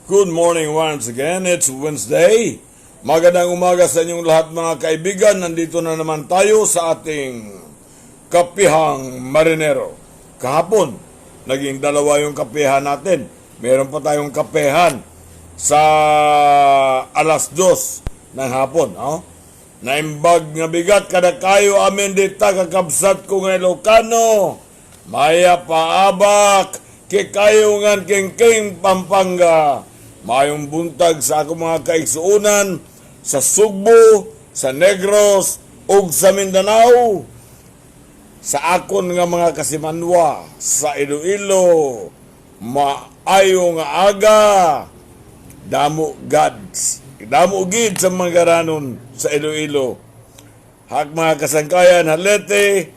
Good morning once again. It's Wednesday. Magandang umaga sa inyong lahat mga kaibigan. Nandito na naman tayo sa ating kapihang marinero. Kahapon, naging dalawa yung kapihan natin. Meron pa tayong kapihan sa alas 2 ng hapon. Naimbag nga bigat kada kayo amin dita kakabsat ko nga Ilocano. Maya paabak kikayungan king Pampanga. Mayong buntag sa akong mga kaigsuunan sa Sugbo, sa Negros, ug sa Mindanao. Sa akon nga mga kasimanwa sa Iloilo, maayo nga aga. Damo gads. Damo gid sa mga garanon sa Iloilo. Hak mga kasangkayan halete,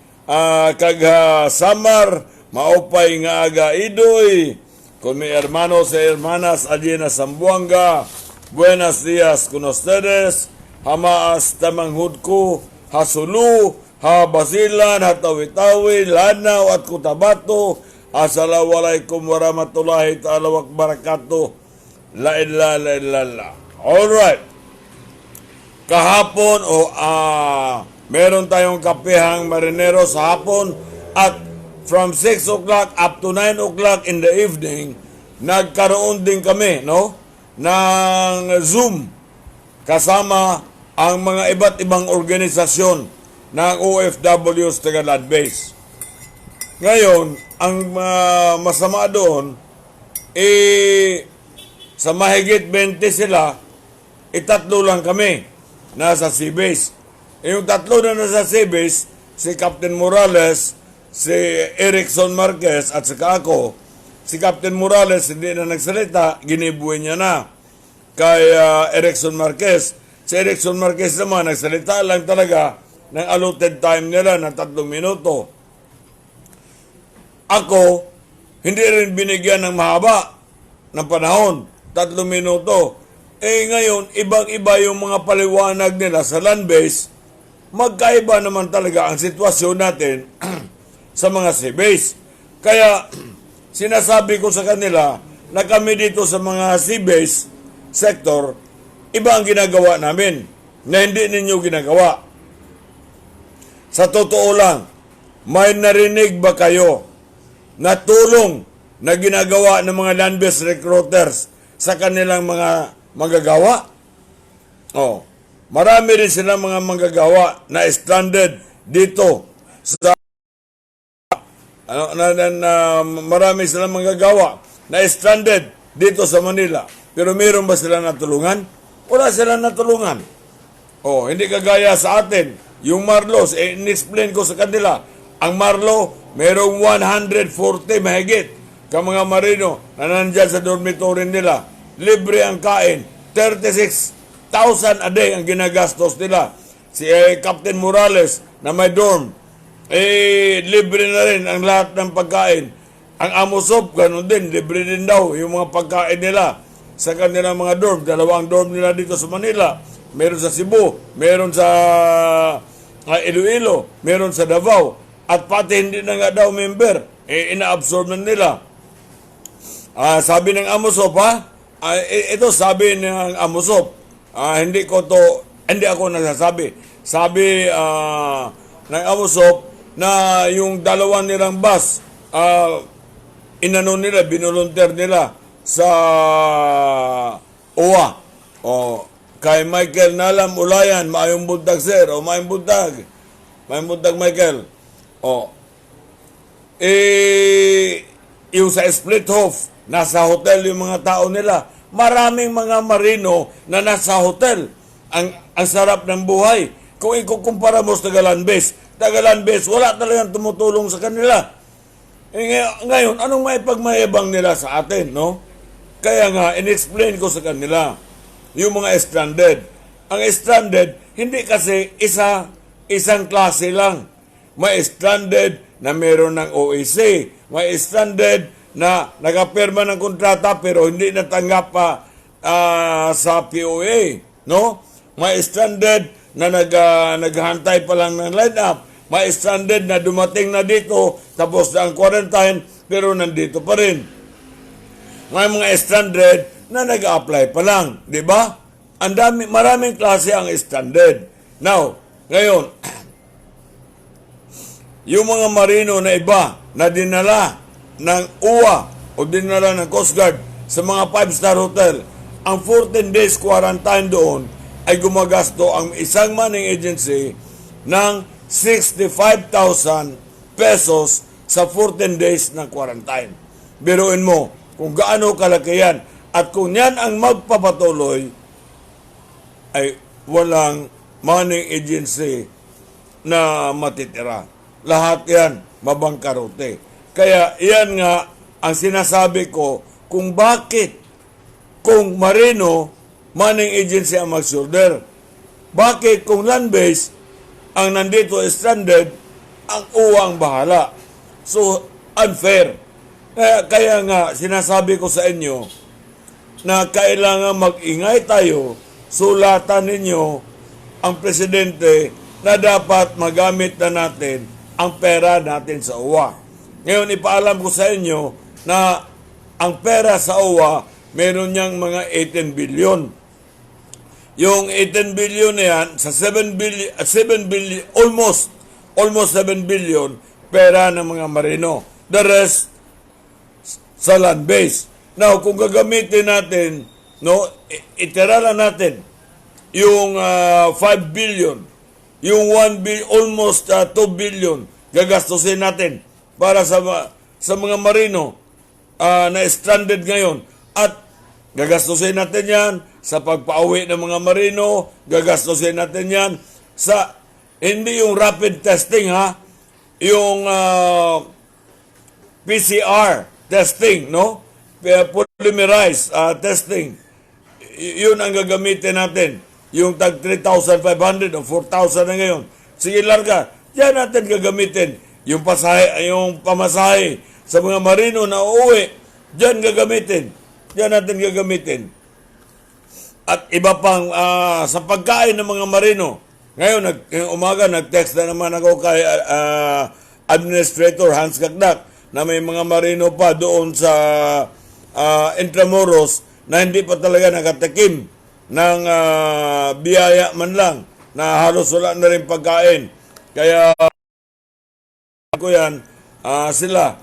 kag Samar, maupay nga aga idoy. Con mi hermanos y hermanas allí en Zamboanga, buenos días con ustedes. Hamaas tamanghud ko, hasulu, ha basilan, ha tawi-tawi, lanaw at kutabato. Assalamualaikum warahmatullahi ta'ala wa barakatuh. La ilaha illallah. Alright. Kahapon meron tayong kapihang marinero sa hapon at from 6 o'clock up to 9 o'clock in the evening, nagkaroon din kami, ng Zoom kasama ang mga iba't ibang organisasyon ng OFWs taga land base. Ngayon, ang masama doon, sa mahigit 20 sila, itatlo lang kami nasa sea-base. Yung tatlo na nasa sea-base, si Captain Morales, si Erickson Marquez at saka ako. Si Captain Morales hindi na nagsalita, ginibuhay niya na kay Erickson Marquez. Si Erickson Marquez naman nagsalita lang talaga ng allotted time nila ng 3 minuto. Ako, hindi rin binigyan ng mahaba ng panahon, 3 minuto. Ngayon, ibang-iba yung mga paliwanag nila sa land base, magkaiba naman talaga ang sitwasyon natin sa mga sea base. Kaya sinasabi ko sa kanila na kami dito sa mga sea base sector, iba ang ginagawa namin na hindi ninyo ginagawa. Sa totoo lang, may narinig ba kayo na tulong na ginagawa ng mga land base recruiters sa kanilang mga manggagawa? Marami rin silang mga manggagawa na stranded dito sa marami silang manggagawa na stranded dito sa Manila. Pero meron ba silang natulungan? Wala silang natulungan. Hindi kagaya sa atin. Yung Marlos, in-explain ko sa kanila. Ang Marlo, merong 140 mahigit ka mga marino na nandyan sa dormitory nila. Libre ang kain. 36,000 a day ang ginagastos nila. Si Captain Morales na may dorm, libre na rin ang lahat ng pagkain. Ang Amosop, ganun din, libre din daw yung mga pagkain nila sa kanilang mga dorm. 2 dorm nila dito sa Manila. Meron sa Cebu, meron sa Iloilo, meron sa Davao. At pati hindi na nga daw member, ina-absorb na nila. Sabi ng Amosop, ito sabi ng Amosop, hindi ako nagsasabi. Sabi ng Amosop, na yung 2 nilang bus, binolunteer nila sa OWA. Kay Michael Nalam Ulayan, maayong buntag sir, maayong buntag. Maayong buntag Michael. Yung sa Splithof, nasa hotel yung mga tao nila. Maraming mga marino na nasa hotel. Ang sarap ng buhay. Kung ikukumpara mo sa Tagalan Base, wala talagang tumutulong sa kanila. Ngayon, anong maipagmayabang nila sa atin, no? Kaya nga, in-explain ko sa kanila, yung mga stranded. Ang stranded, hindi kasi isang klase lang. May stranded na meron ng OAC. May stranded na nakapirma ng kontrata pero hindi natanggap pa sa POA, no? May stranded na naghantay pa lang ng line-up. May stranded na dumating na dito, tapos na ang quarantine, pero nandito pa rin. May mga stranded na nag-apply pa lang, di ba? Maraming klase ang standard. Now, ngayon, yung mga marino na iba na dinala ng UWA o dinala ng Coast Guard sa mga 5-star hotel, ang 14 days quarantine doon ay gumagasto ang isang manning agency ng 65,000 pesos sa 14 days ng quarantine. Biruin mo kung gaano kalaki yan. At kung yan ang magpapatuloy, ay walang manning agency na matitira. Lahat yan mabangkarote. Kaya yan nga ang sinasabi ko kung bakit kung marino, manning agency ang mag-shoulder. Bakit kung land-based, ang nandito stranded, ang uwang bahala. So, unfair. Kaya nga, sinasabi ko sa inyo na kailangan mag-ingay tayo, sulatan ninyo ang presidente na dapat magamit na natin ang pera natin sa uwa. Ngayon, ipaalam ko sa inyo na ang pera sa uwa, meron niyang mga 18 billion. Yung 18 billion na yan, sa 7 billion, almost 7 billion, pera ng mga marino. The rest, sa land base. Now, kung gagamitin natin, no, itira lang natin yung 5 billion, yung 1 billion, almost 2 billion, gagastusin natin para sa mga marino na stranded ngayon. At gagastusin natin yan sa pagpauwi ng mga marino, gagastusin natin yan sa, hindi yung rapid testing ha, yung PCR testing, no? Polymerase testing. Yun ang gagamitin natin. Yung tag 3,500 o 4,000 na ngayon. Sige, larga. Diyan natin gagamitin. Yung pamasahe sa mga marino na uuwi, diyan gagamitin. Diyan natin gagamitin. At iba pang sa pagkain ng mga marino. Ngayon, umaga, nag-text na naman ako kay Administrator Hans Gagdak na may mga marino pa doon sa Intramuros na hindi pa talaga nakatikim ng biyaya man lang na halos wala na rin pagkain. Kaya ko yan sila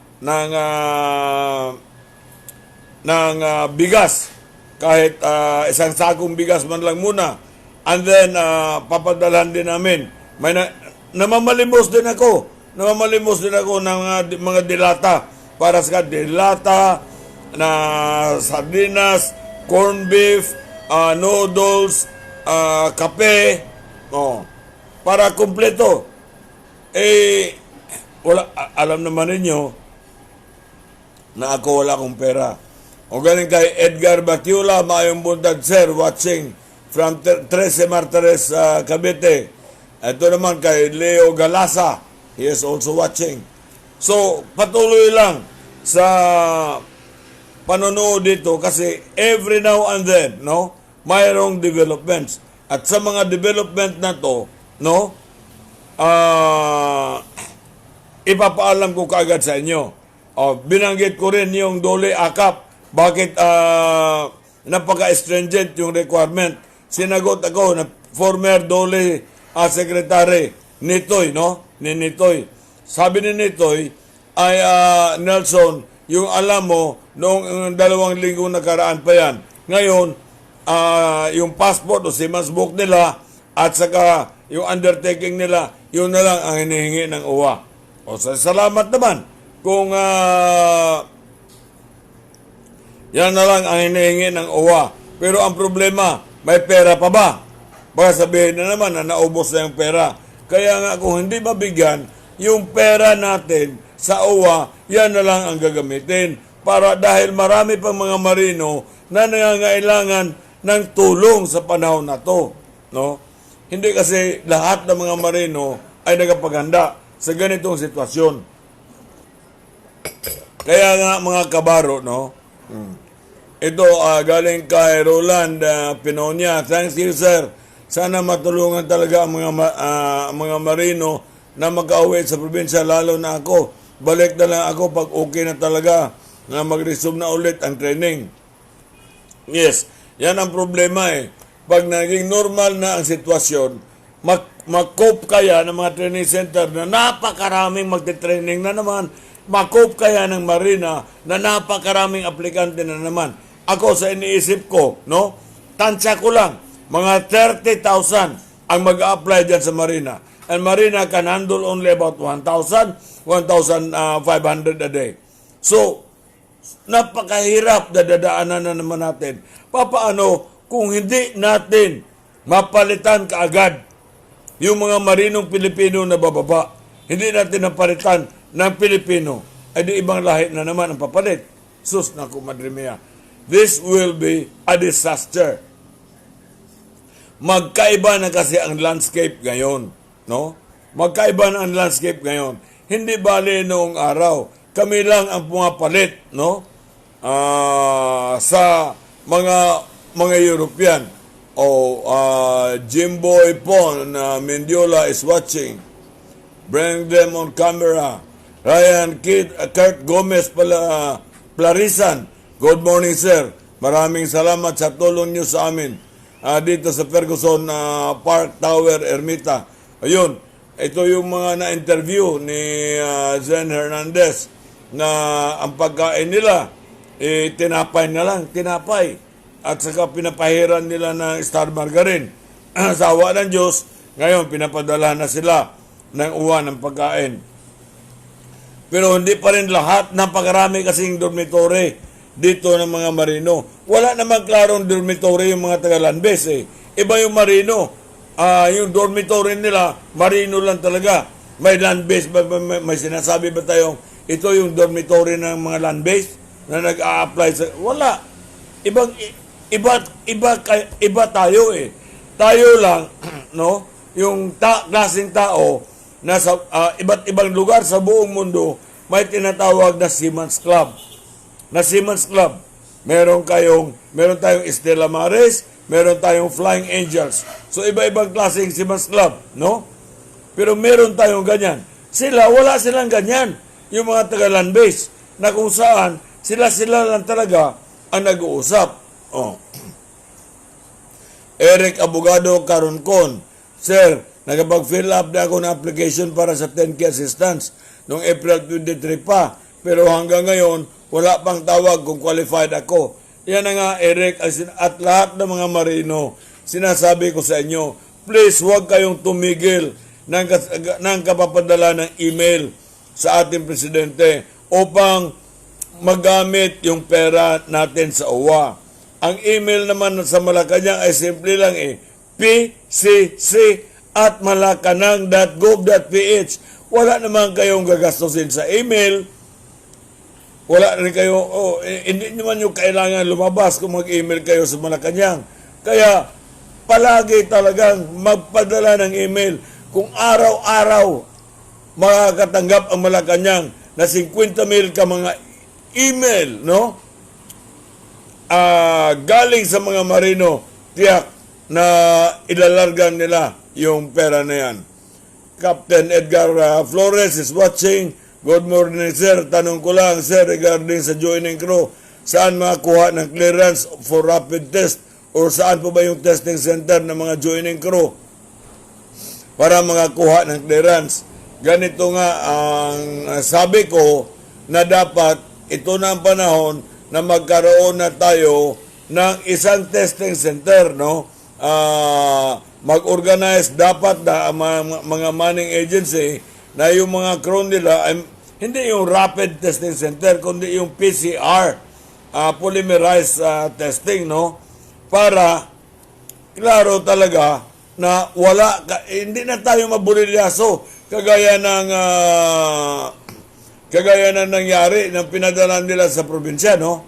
ng bigas, kahit isang sakong bigas man lang muna, and then papadalhan din namin. Namamalimos din ako ng mga dilata para sa dilata na sardinas, corn beef, noodles, kape, para kumpleto. Alam naman ninyo na ako wala akong pera. O galing kay Edgar Batiola, maayong buntag sir, watching from 13 Martires, Cavite. Ito naman kay Leo Galasa, he is also watching. So, patuloy lang sa panonood dito kasi every now and then, no, mayroong developments. At sa mga development na to, no, ipapaalam ko kaagad sa inyo. Binanggit ko rin yung Dole Akap. Bakit napaka-stringent yung requirement? Sinagot ako na former Dole Secretary Nitoy, no? Ni Nitoy. Sabi ni Nitoy ay Nelson, yung alam mo, noong 2 linggo nakaraan pa yan. Ngayon, yung passport o Siemens book nila at saka yung undertaking nila, yun na lang ang hinihingi ng uwa. O salamat naman kung yan na lang ang hinihingi ng uwa. Pero ang problema, may pera pa ba? Baka sabihin na naman na naubos na yung pera. Kaya nga kung hindi mabigyan, yung pera natin sa uwa, yan na lang ang gagamitin. Para dahil marami pang mga marino na nangangailangan ng tulong sa panahon na to. No? Hindi kasi lahat ng mga marino ay nagapaghanda sa ganitong sitwasyon. Kaya nga mga kabaro, no? Ito galing kay Roland Pinonia. Thanks you, sir. Sana matulungan talaga ang mga marino na mag-auwi sa probinsya, lalo na ako. Balik na lang ako pag okay na talaga na mag-resume na ulit ang training. Yes, yan ang problema eh. Pag naging normal na ang sitwasyon, mag-cope kaya ng mga training center na napakaraming magte-training na naman, mag-cope kaya ng marina na napakaraming aplikante na naman. Ako sa iniisip ko, no? Tansya ko lang, mga 30,000 ang mag-apply dyan sa marina. And marina can handle only about 1,000, 1,500 a day. So, napakahirap na dadaanan na naman natin. Papaano kung hindi natin mapalitan kaagad yung mga marinong Pilipino na bababa? Hindi natin napalitan ng Pilipino. Ay di ibang lahi na naman ang papalit. Sus, naku, Madre Mia. This will be a disaster. Magkaiba na kasi ang landscape ngayon. No? Magkaiba na ang landscape ngayon. Hindi bale noong araw. Kami lang ang pumapalit, no? Sa mga European. Jimboy Pon, Mendiola is watching. Bring them on camera. Ryan Kurt Gomez Plarisan. Good morning, sir. Maraming salamat sa tulong niyo sa amin. Dito sa Ferguson Park Tower, Ermita. Ayun, ito yung mga na-interview ni Zen Hernandez na ang pagkain nila, tinapay na lang, tinapay. At saka pinapahiran nila ng star margarine. Sa awa ng Diyos, ngayon pinapadala na sila ng uwan ng pagkain. Pero hindi pa rin lahat, napakarami kasing dormitory dito ng mga marino. Wala namang klarong dormitory yung mga taga-landbase eh. Iba yung marino. Yung dormitory nila, marino lang talaga. May land-base, may sinasabi ba tayong ito yung dormitory ng mga land-base na nag-a-apply sa... Wala. Iba tayo eh. Tayo lang, no? Yung klaseng tao na sa iba't ibang lugar sa buong mundo may tinatawag na Seamen's Club. Na Seamen's Club. Meron tayong Stella Maris, meron tayong Flying Angels. So, iba-ibang klaseng Seamen's Club, no? Pero meron tayong ganyan. Wala silang ganyan. Yung mga taga-land base, na kung saan, sila lang talaga ang nag-uusap. Eric Abogado Caroncon, sir, nakapag-fill up na ako ng application para sa 10K assistance noong April 23 pa. Pero hanggang ngayon, wala pang tawag kung qualified ako. Yan na nga, Eric, at lahat ng mga marino, sinasabi ko sa inyo, please huwag kayong tumigil ng kapapadala ng email sa ating presidente upang magamit yung pera natin sa OWA. Ang email naman sa Malacanang ay simple lang pcc@malacanang.gov.ph. Wala naman kayong gagastusin sa email. Wala rin kayo, hindi naman yung kailangan lumabas kung mag-email kayo sa Malacanang. Kaya, palagi talagang magpadala ng email. Kung araw-araw makakatanggap ang Malacanang na 50,000 ka mga email, no? Galing sa mga marino, tiyak na ilalargan nila yung pera na yan. Captain Edgar Flores is watching. Good morning, sir. Tanong ko lang, sir, regarding sa joining crew, saan makakuha ng clearance for rapid test or saan po ba yung testing center ng mga joining crew para makakuha ng clearance? Ganito nga ang sabi ko na dapat ito na ang panahon na magkaroon na tayo ng isang testing center, no? Mag-organize dapat na mga manning agency na yung mga crew nila hindi yung rapid testing center, kundi yung PCR, polymerase testing, no? Para, klaro talaga, na hindi na tayo mabulilyaso, kagaya ng nangyari ng pinadala nila sa probinsya, no?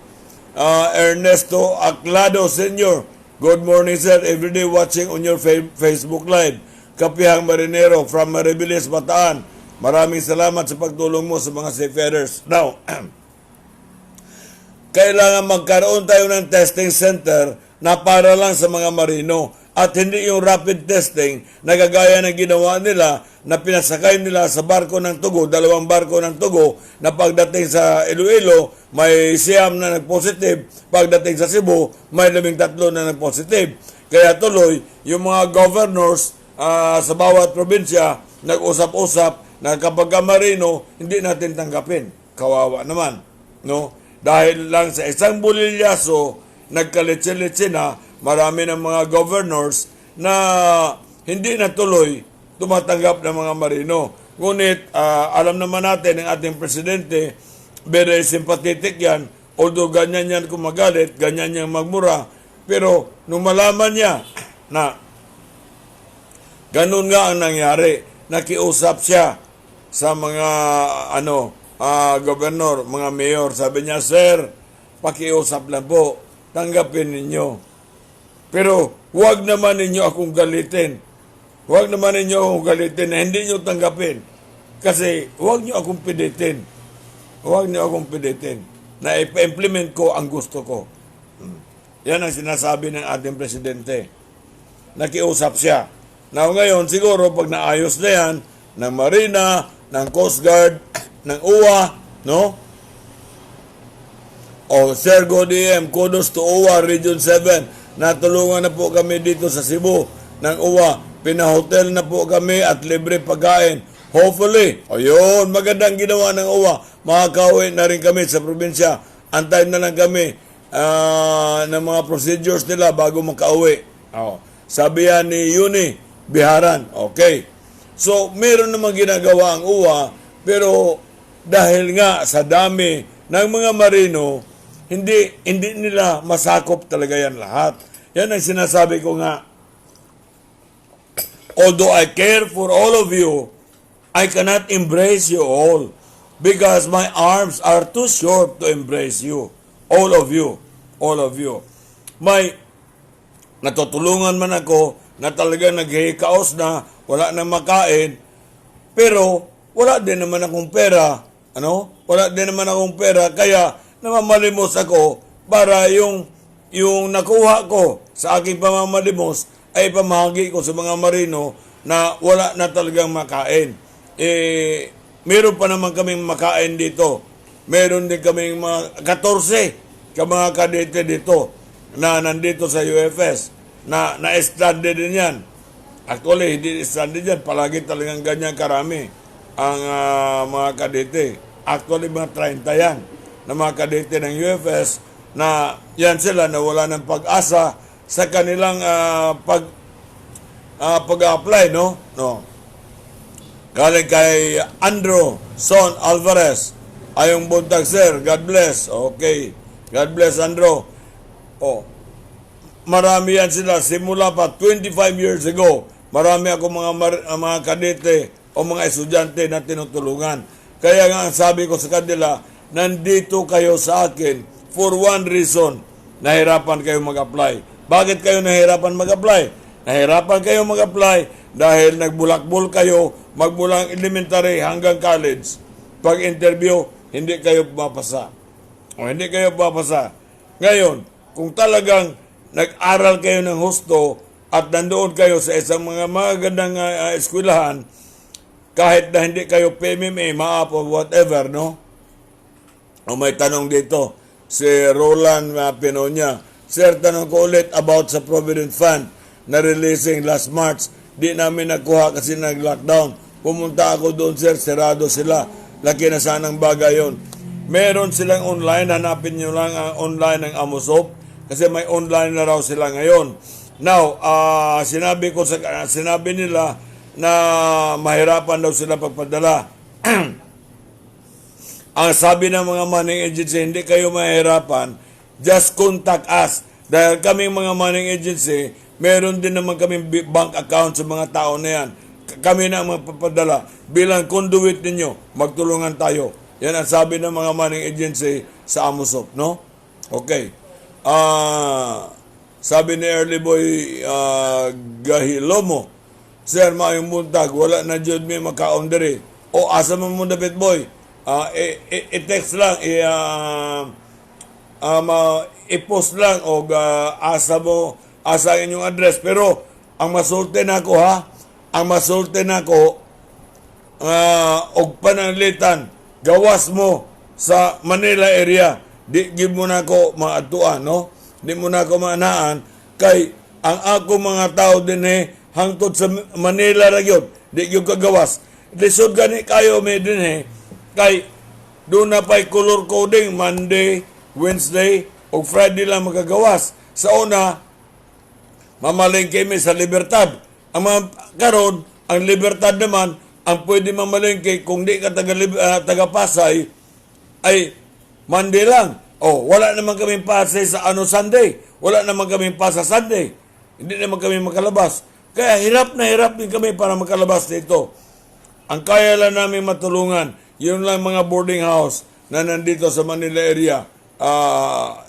Ernesto Aclado Sr., good morning, sir. Everyday watching on your Facebook Live. Kapihang Marinero from Maribilis, Bataan. Maraming salamat sa pagtulong mo sa mga seafarers. Now, kailangan magkaroon tayo ng testing center na para lang sa mga marino. at hindi yung rapid testing na gagaya ng ginawa nila na pinasakay nila sa barko ng Tugo, 2 barko ng Tugo, na pagdating sa Iloilo, may siyam na nag-positive, pagdating sa Cebu, may 13 na nag-positive. Kaya tuloy, yung mga governors sa bawat probinsya, nag-usap-usap na kapag Marino, hindi natin tanggapin. Kawawa naman, no? Dahil lang sa isang bulilyaso, nagkalitsi-litsi na marami ng mga governors na hindi natuloy tumatanggap ng mga Marino. Ngunit alam naman natin ng ating presidente, very sympathetic yan, although ganyan yan kumagalit, ganyan yan magmura, pero nung malaman niya na ganun nga ang nangyari, nakiusap siya sa mga gobernador, mga mayor, sabi niya, sir, pakiusap lang po, tanggapin ninyo. Pero huwag naman ninyo akong galitin. Huwag naman ninyo akong galitin na hindi nyo tanggapin. Kasi huwag nyo akong pilitin. Huwag nyo akong pilitin na ipa-implement ko ang gusto ko. Yan ang sinasabi ng ating presidente. Nakiusap siya. Now ngayon, siguro pag naayos na yan, ng Marina, ng Coast Guard, ng UWA, no? Sir GoDM, kudos to UWA Region 7. Natulungan na po kami dito sa Cebu ng UWA. Pinahotel na po kami at libre pagkain. Hopefully, ayun, magandang ginawa ng UWA. Makakauwi na rin kami sa probinsya. Antayin na lang kami ng mga procedures nila bago makauwi. Sabi yan ni Yuni Biharan. Okay. So, meron namang ginagawa ang UWA, pero dahil nga sa dami ng mga Marino, hindi nila masakop talaga yan lahat. Yan ang sinasabi ko nga. Although I care for all of you, I cannot embrace you all because my arms are too short to embrace you. All of you. All of you. May natutulungan man ako na talaga naghihikaos na, wala na makain, pero wala din naman akong pera. Wala din naman akong pera, kaya namamalimos ako para yung nakuha ko sa aking pamamalimos ay pamahagi ko sa mga Marino na wala na talagang makain. Meron pa naman kaming makain dito. Meron din kaming mga 14 mga kadete dito na nandito sa UFS na na-stranded din yan. Actually, hindi stranded yan. Palagi talagang ganyan karami ang mga kadete. Actually, mga 30 yan na mga kadete ng UFS na yan sila na wala ng pag-asa sa kanilang pag-apply, no? Galing kay Andrew Son Alvarez. Ayong buntag, sir. God bless. Okay. God bless, Andrew. Marami yan sila. Simula pa 25 years ago, marami ako mga kadete o mga estudyante na tinutulungan. Kaya nga sabi ko sa kanila, nandito kayo sa akin for one reason, nahirapan kayo mag-apply. Bakit kayo nahirapan mag-apply? Nahirapan kayo mag-apply dahil nagbulakbol kayo magmulang elementary hanggang college. Pag interview, hindi kayo pumapasa. Hindi kayo pumapasa. Ngayon, kung talagang nag-aral kayo ng husto at nandoon kayo sa isang mga magandang eskwelahan, kahit na hindi kayo PMMA, MAAP o whatever, no? May tanong dito, si Roland Pinonya. Sir, tanong ko ulit about sa Provident Fund na releasing last March. Di namin nakuha kasi nag-lockdown. Pumunta ako doon, sir, serado sila. Laki na sanang bagay yun. Meron silang online, hanapin nyo lang ang online ng Amosop kasi may online na raw sila ngayon. Now, sinabi nila na mahirapan daw sila pagpadala. Ang sabi ng mga money agency, hindi kayo mahirapan, just contact us. Dahil kaming mga money agency, meron din naman kaming bank account sa mga tao na yan. Kami na ang magpapadala. Bilang conduit ninyo, magtulungan tayo. Yan ang sabi ng mga money agency sa Amosop, no? Okay. Sabi ni Early Boy Gahilomo, sir, maayong buntag, wala na dyan may makaon diri. O, asa mo David Boy? I-text lang, i-post lang, o asa inyong address. Pero, ang masulti nako ha, ang masulti nako og pananglitan gawas mo sa Manila area, di gid mo nako maadtuan, no? Di mo nako maanaan kay ang ako mga tao dinhi hangtod sa Manila ra gyud, di gyud kagawas. Lisod gani kayo may dinhi kay doon na pa'y color coding Monday, Wednesday o Friday lang magagawas. Sa una, mamalengke mi sa Libertad. Ang mga karon, ang Libertad naman, ang pwede mamalengke kung di ka taga Pasay, ay Monday lang. Oh, wala naman kaming Pasay sa Sunday. Wala naman kaming Pasay Sunday. Hindi naman kami makalabas. Kaya hirap na hirap din kami para makalabas dito. Ang kaya lang namin matulungan, yun lang mga boarding house na nandito sa Manila area.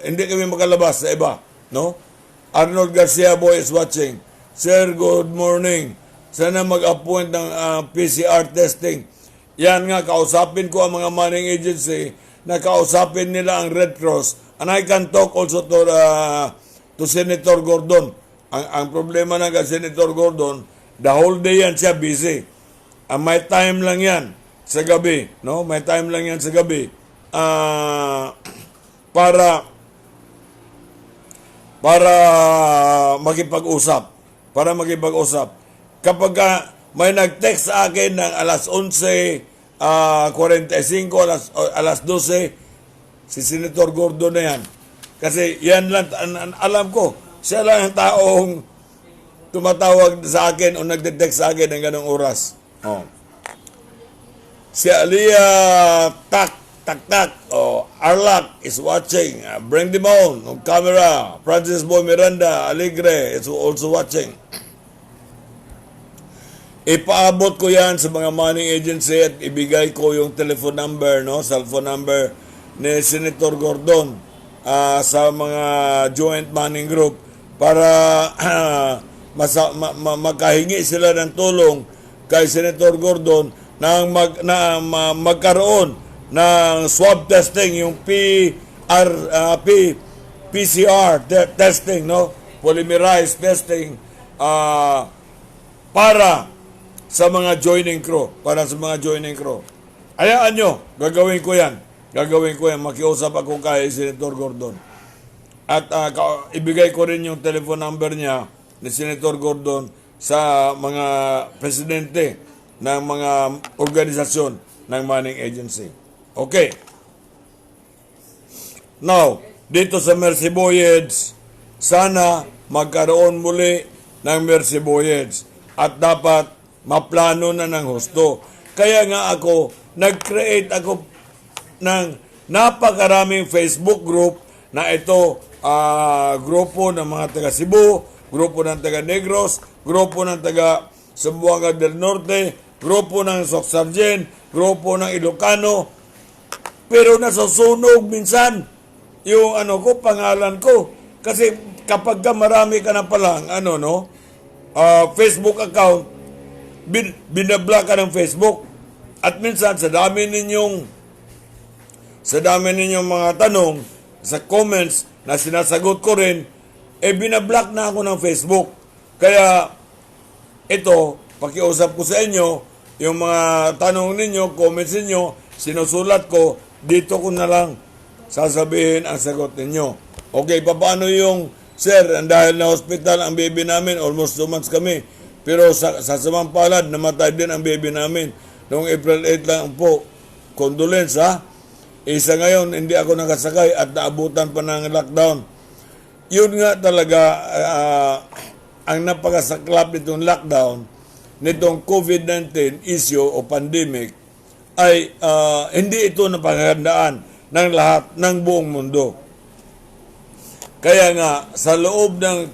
Hindi kami makalabas sa iba, no? Arnold Garcia Boy is watching. Sir, good morning. Sana mag-appoint ng PCR testing. Yan nga, kausapin ko ang mga manning agency na kausapin nila ang Red Cross. And I can talk also to Senator Gordon. Ang problema ng Senator Gordon, the whole day yan siya busy. May time lang yan sa gabi, no? May time lang yan sa gabi para makipag-usap. Para makipag-usap. Kapag may nag-text sa akin ng alas 11:45, alas 12, si Senator Gordon na yan. Kasi yan lang, alam ko, siya lang ang taong tumatawag sa akin o nagde-text sa akin ng ganong oras. Oh. Si Aliyah Tak. Arlac is watching. Bring them on camera. Francis Boy Miranda Alegre is also watching. Ipaabot ko yan sa mga money agency at ibigay ko yung telephone number, no, cellphone number ni Senator Gordon sa mga joint money group para makahingi sila ng tulong kay Senator Gordon nang magkaroon ng swab testing, yung PCR testing, no? Polymerase testing para sa mga joining crew. Hayaan nyo, gagawin ko yan. Makiusap ako kay Senator Gordon. At ibigay ko rin yung telephone number niya ni Senator Gordon sa mga presidente ng mga organisasyon ng Manning Agency. Okay. Now, dito sa Mercy Voyage, sana magkaroon muli ng Mercy Voyage at dapat maplano na ng husto. Kaya nga ako, nag-create ako ng napakaraming Facebook group na ito, grupo ng mga taga Cebu, grupo ng taga Negros, grupo ng taga Zamboanga del Norte, grupo ng Soxargen, grupo ng Ilocano. Pero nasusunog minsan yung pangalan ko. Kasi kapag marami ka na palang Facebook account, binablock ka ng Facebook. At minsan sa dami ninyong mga tanong sa comments na sinasagot ko rin, binablock na ako ng Facebook. Kaya ito, pakiusap ko sa inyo, yung mga tanong ninyo, comments ninyo, sinusulat ko, dito ko na lang sasabihin ang sagot ninyo. Okay, paano yung, sir, dahil na hospital ang baby namin, almost 2 months kami, pero sa samang palad, namatay din ang baby namin. Noong April 8 lang po, condolence ha. Isa ngayon, hindi ako nakasakay at naabutan pa ng lockdown. Yun nga talaga, ang napakasaklap nitong lockdown, nitong COVID-19 issue o pandemic, ay hindi ito napaghandaan ng lahat ng buong mundo. Kaya nga, sa loob ng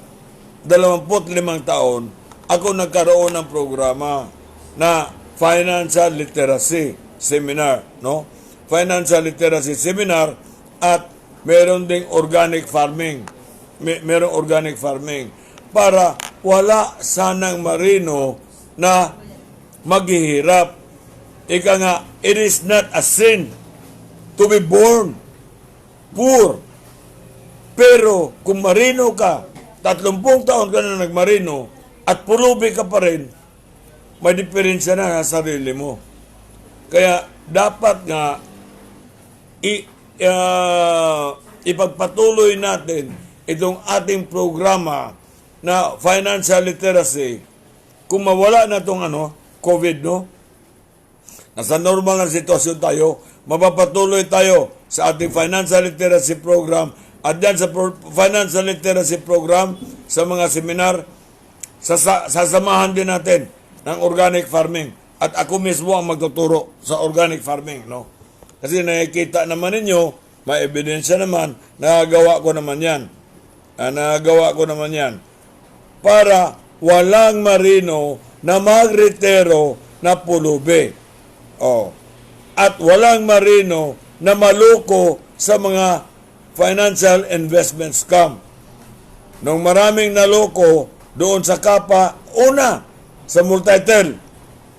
25 taon, ako nagkaroon ng programa na Financial Literacy Seminar, no? Financial Literacy Seminar at meron ding organic farming. Merong organic farming para wala sanang marino na maghihirap. Ika nga, it is not a sin to be born poor. Pero kung marino ka, 30 taon ka na nagmarino, at pulubi ka pa rin, may diferensya na sa sarili mo. Kaya dapat nga ipagpatuloy natin itong ating programa na financial literacy. Kung mawala na itong COVID, no? Nasa normal na sitwasyon tayo, mapapatuloy tayo sa ating financial literacy program. At dyan sa financial literacy program, sa mga seminar, sasamahan din natin ng organic farming. At ako mismo ang magtuturo sa organic farming, no? Kasi nakikita naman ninyo, may ebidensya naman, nagagawa ko naman yan. Para walang marino na magretero na pulubi. At walang marino na maluko sa mga financial investment scam. Nung maraming naloko doon sa Kapa, una, sa Multitel,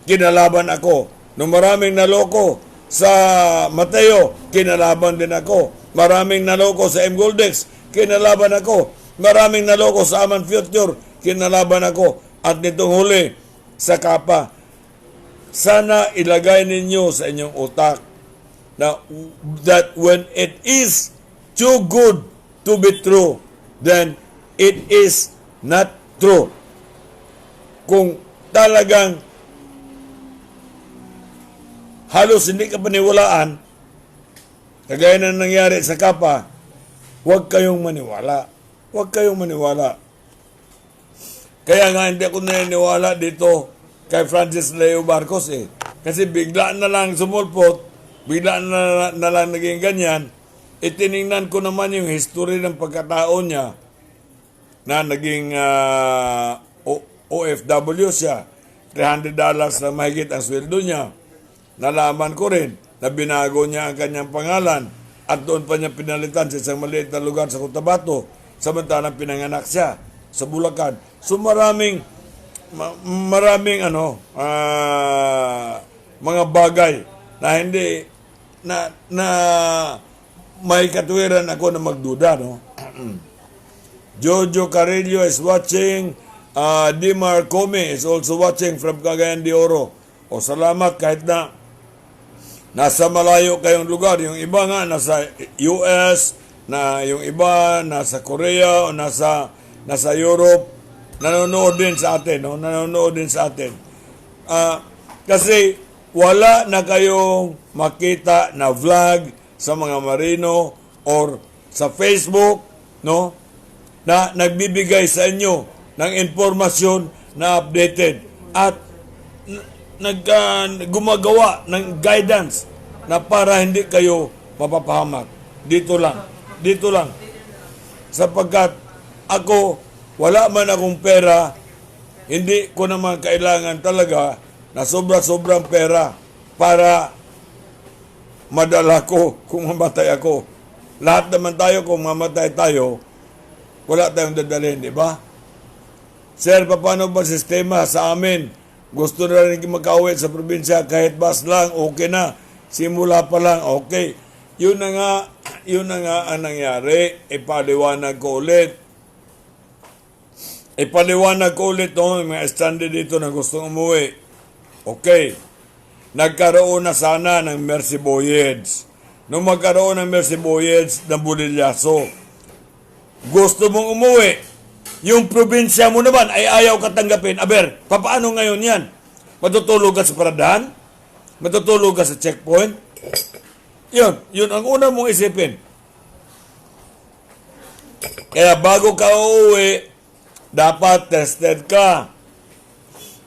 kinalaban ako. Nung maraming naloko sa Mateo, kinalaban din ako. Maraming naloko sa M. Goldex, kinalaban ako. Maraming naloko sa Aman Future, kinalaban ako. At nitong huli, sa Kapa, sana ilagay ninyo sa inyong utak na that when it is too good to be true, then it is not true. Kung talagang halos hindi ka paniwalaan, kagaya na nangyari sa Kapa, huwag kayong maniwala. Huwag kayong maniwala. Kaya nga hindi ako naniniwala dito kay Francis Leo Marcos Kasi bigla na lang sumulpot, bigla na lang naging ganyan. Itiningnan ko naman yung history ng pagkatao niya na naging OFW siya. $300 na mahigit ang sweldo niya. Nalaman ko rin na binago niya ang kanyang pangalan at doon pa niya pinalitan sa isang maliit na lugar sa Cotabato, samantalang pinanganak siya sa Bulacan. So maraming mga bagay na hindi na may katwiran ako na magduda, no? Jojo Carillo is watching. Dimar Come is also watching from Cagayan de Oro. Salamat kahit na nasa malayo kayong lugar. Yung iba nga nasa US, na yung iba nasa Korea o nasa Europe, nanonood din sa atin, no? Nanonood din sa atin. Kasi wala na kayong makita na vlog sa mga marino or sa Facebook, no? Na nagbibigay sa inyo ng informasyon na updated at gumagawa ng guidance na para hindi kayo mapapahamak. Dito lang. Sapagkat ako, wala man akong pera, hindi ko naman kailangan talaga na sobra-sobrang pera para madala ko kung mamatay ako. Lahat naman tayo, kung mamatay tayo, wala tayong dadalhin, di ba? Sir, paano ba sistema sa amin? Gusto na rin mag-awit sa probinsya, kahit bus lang, okay na. Simula pa lang, okay. Yun na nga ang nangyari. Ipaliwanag ko ulit, no, mga estande dito na gustong umuwi. Okay. Nagkaroon na sana ng Mercy Voyage. Nung magkaroon ng Mercy Voyage na Bulilyaso, gusto mong umuwi, yung probinsya mo naman ay ayaw katanggapin. Aber, paano ngayon yan? Matutulog ka sa paradahan? Matutulog ka sa checkpoint? Yun ang una mong isipin. Kaya bago ka uuwi, dapat tested ka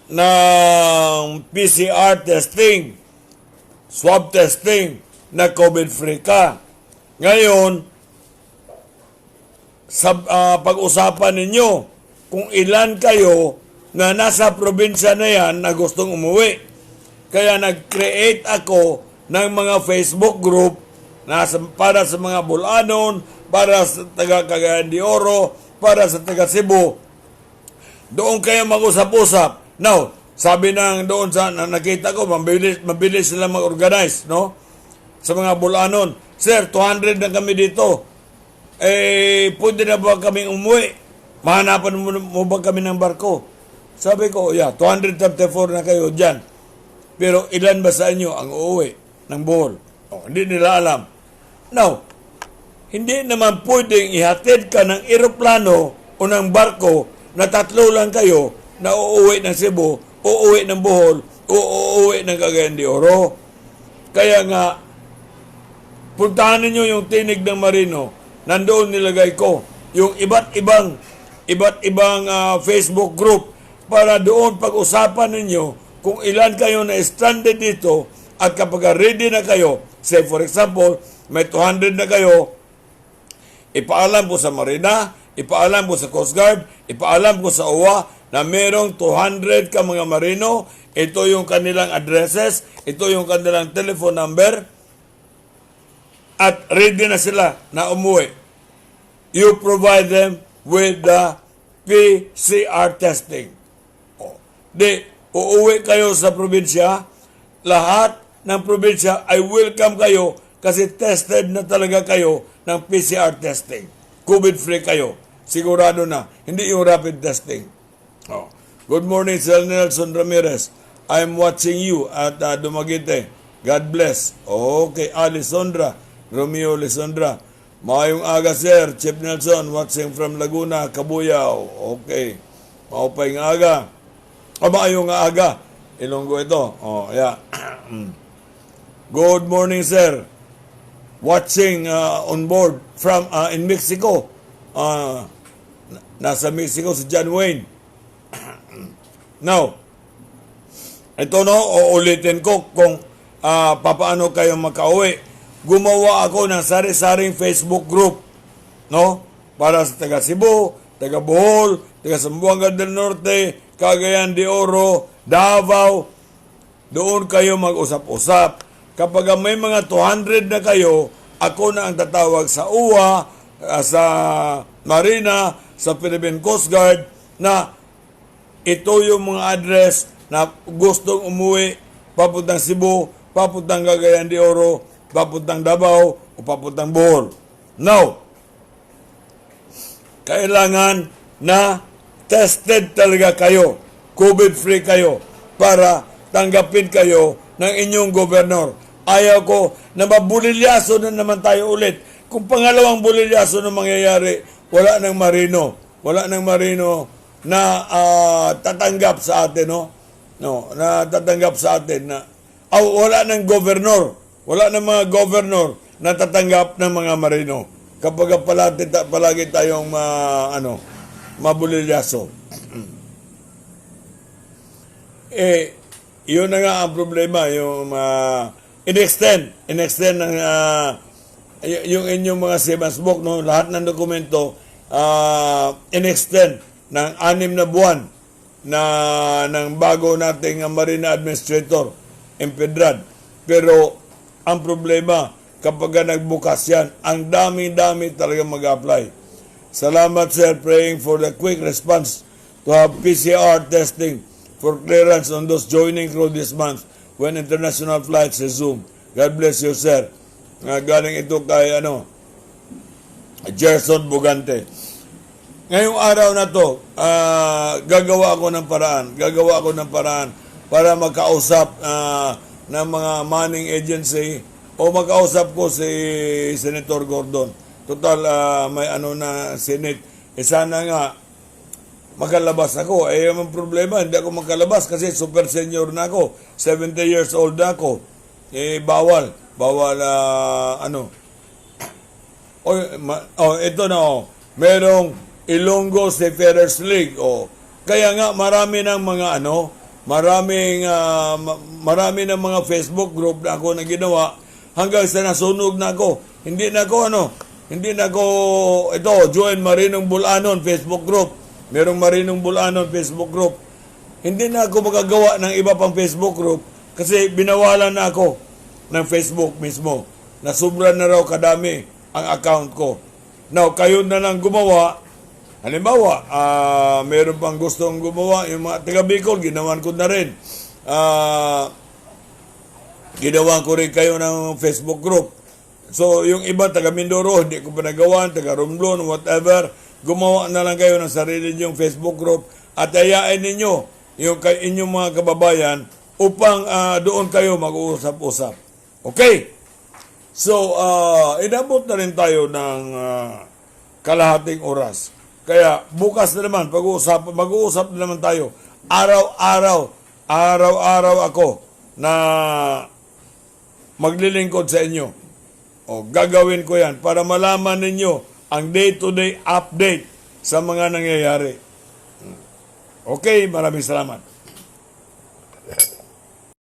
ng PCR testing, swab testing, na COVID-free ka. Ngayon, pag-usapan ninyo kung ilan kayo na nasa probinsya na yan na gustong umuwi. Kaya nag-create ako ng mga Facebook group para sa mga Bulanon, para sa taga Cagayan de Oro, para sa taga Cebu. Doon kayo mag-usap-usap. Now, sabi nang doon sa nakita ko, mabilis sila mag-organize, no? Sa mga Bulanon. Sir, 200 na kami dito. Pwede na ba kami umuwi? Mahanapan mo ba kami ng barko? Sabi ko, 234 na kayo dyan. Pero ilan ba sa inyo ang uuwi ng Bohol? Hindi nila alam. Now, hindi naman pwedeng ihatid ka ng eroplano o ng barko na 3 lang kayo na uuwi ng Cebu, uuwi ng Bohol, o uuwi ng Cagayan de Oro. Kaya nga, puntahan ninyo yung tinig ng Marino, nandoon nilagay ko yung iba't ibang Facebook group para doon pag-usapan ninyo kung ilan kayo na stranded dito at kapag ready na kayo, say for example, may 200 na kayo, ipaalam po sa Marina, ipaalam po sa Coast Guard, ipaalam po sa OWA na merong 200 ka mga Marino, ito yung kanilang addresses, ito yung kanilang telephone number, at ready na sila na umuwi. You provide them with the PCR testing. Uuwi kayo sa probinsya, lahat ng probinsya ay welcome kayo kasi tested na talaga kayo ng PCR testing. COVID-free kayo. Sigurado na. Hindi yung rapid testing. Good morning, Sir Nelson Ramirez. I'm watching you at Dumaguete. God bless. Okay, Lisondra. Romeo Lisondra. Maayong aga, Sir. Chief Nelson, watching from Laguna, Cabuyao. Okay. Maupay ng aga. Maayong aga. Ilonggo ito. Good morning, Sir. Watching on board from in Mexico. Nasa Mexico si John Wayne. Now, ito uulitin ko kung papaano kayo makauwi. Gumawa ako ng sari-saring Facebook group, para sa taga Cebu, taga Bohol, taga Zamboanga del Norte, Cagayan de Oro, Davao. Doon kayo mag-usap-usap. Kapag may mga 200 na kayo, ako na ang tatawag sa UWA, sa Marina, sa Philippine Coast Guard, na ito yung mga address na gustong umuwi, papuntang Cebu, papuntang Cagayan de Oro, papuntang Davao, o papuntang Bohol. Now, kailangan na tested talaga kayo, COVID-free kayo, para tanggapin kayo ng inyong gobernador. Ayaw ko na mabulilyaso na naman tayo ulit. Kung pangalawang bulilyaso na mangyayari, wala nang Marino. Wala nang Marino na tatanggap sa atin, na tatanggap sa atin. Wala nang gobernador. Wala nang mga gobernador na tatanggap ng mga Marino. Kapag palagi tayong mabulilyaso. Yun na nga ang problema, yung in-extend ng yung inyong mga semasbok, lahat ng dokumento, in-extend ng 6 na buwan ng bago nating Marina Administrator, Empedrad. Pero ang problema, kapag nagbukas yan, ang dami-dami talaga mag-apply. Salamat, Sir, praying for the quick response to have PCR testing for clearance on those joining crew this month when international flights resume. God bless you, Sir. Galing ito kay Gerson Bugante. Ngayong araw na to, gagawa ako ng paraan para makausap ng mga manning agency o makausap ko si Senator Gordon. Total, may na Senate. Sana nga makalabas ako. Ang problema, hindi ako makalabas kasi super senior na ako. 70 years old na ako. Bawal, ito na, merong Ilonggo Seafarers League. Kaya nga, marami ng mga, marami ng mga Facebook group na ako na ginawa hanggang sa nasunog na ako. Hindi na ako, join Marinong Bulanon Facebook group. Merong Marinong Bulanon Facebook group. Hindi na ako magagawa ng iba pang Facebook group kasi binawalan na ako ng Facebook mismo. Nasubra na raw kadami ang account ko. Now, kayo na lang gumawa. Halimbawa, meron pang gustong gumawa. Yung mga taga Bicol, ginawan ko na rin. Ginawan ko rin kayo ng Facebook group. So, yung iba, taga Mindoro, hindi ko pa nagawan, taga Romblon, whatever. Gumawa na lang kayo ng sarili niyong Facebook group. at ayain ninyo yung kay inyong mga kababayan upang doon kayo mag-uusap-usap. Okay? So, inabot na rin tayo ng kalahating oras. Kaya bukas na naman, mag-uusap na naman tayo. Araw-araw ako na maglilingkod sa inyo. O, gagawin ko yan para malaman ninyo ang day-to-day update sa mga nangyayari. Okay, maraming salamat.